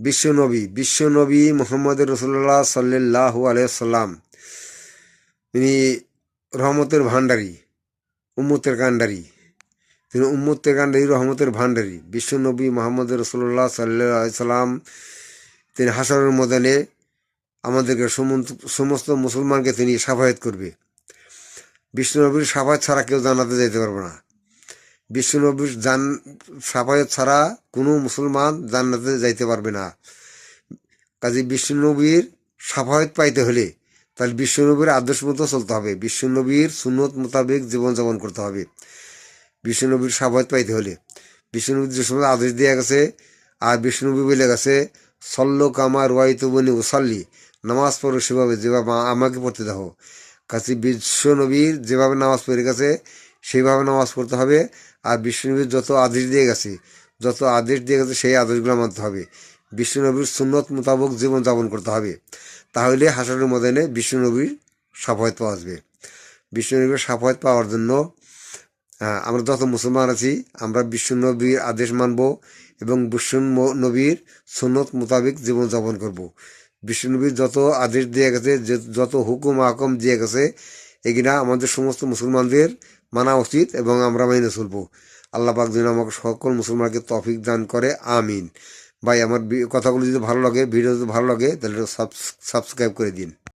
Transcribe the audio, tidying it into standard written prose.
বিশ্বনবী মুহাম্মদ রাসূলুল্লাহ সাল্লাল্লাহু আলাইহি সাল্লাম, তিনি রহমতের ভাণ্ডারী, উম্মতের কাণ্ডারী। তিনি উম্মতের কাণ্ডারী, রহমতের ভাণ্ডারী। বিশ্বনবী মুহাম্মদ রাসূলুল্লাহ সাল্লাল্লাহু আলাইহি সাল্লাম, তিনি হাশরের ময়দানে আমাদেরকে সমস্ত মুসলমানকে তিনি শাফায়াত করবে। বিশ্বনবীর শাফায়াত ছাড়া কেউ জান্নাতে যেতে পারবে না। বিশ্বনবীর শাফায়াত ছাড়া কোনো মুসলমান জান্নাতে যাইতে পারবে না। কাজে বিশ্বনবীর শাফায়াত পাইতে হলে তাহলে বিশ্বনবীর আদর্শ মতো চলতে হবে, বিশ্বনবীর সুন্নত মোতাবেক জীবনযাপন করতে হবে। বিশ্বনবীর শাফায়াত পাইতে হলে বিশ্বনবীর যে সময় আদেশ দেওয়া গেছে, আর বিশ্বনবী বলে গেছে সল্লো কামা রোয়াইতুবনি ওসাল্লি, নামাজ পড়ো সেভাবে যেভাবে আমাকে পড়তে দেখো। কাছে বিশ্বনবীর যেভাবে নামাজ পড়ে গেছে সেইভাবে নামাজ পড়তে হবে। আর বিশ্বনবীর যত আদেশ দিয়ে গেছে সেই আদেশগুলো মানতে হবে। বিশ্বনবীর সুন্নত মোতাবেক জীবনযাপন করতে হবে। তাহলে হাশরের ময়দানে বিশ্বনবীর শাফায়াত পাওয়া যাবে। বিশ্বনবীর শাফায়াত পাওয়ার জন্য আমরা যত মুসলমান আছি, আমরা বিশ্বনবীর আদেশ মানব এবং বিশ্বনবীর সুন্নত মোতাবেক জীবনযাপন করব। বিশ্বনবীর যত আদেশ দিয়ে গেছে, যত হুকুম আহকাম দিয়ে গেছে, এগুলা আমাদের সমস্ত মুসলমানদের মানা উচিত এবং আমরা মেনে চলব। আল্লাহ পাক যেন আমাকে সকল মুসলমানকে তৌফিক দান করে, আমিন। ভাই, আমার কথাগুলো যদি ভালো লাগে, ভিডিও যদি ভালো লাগে, তাহলে সাবস্ক্রাইব করে দিন।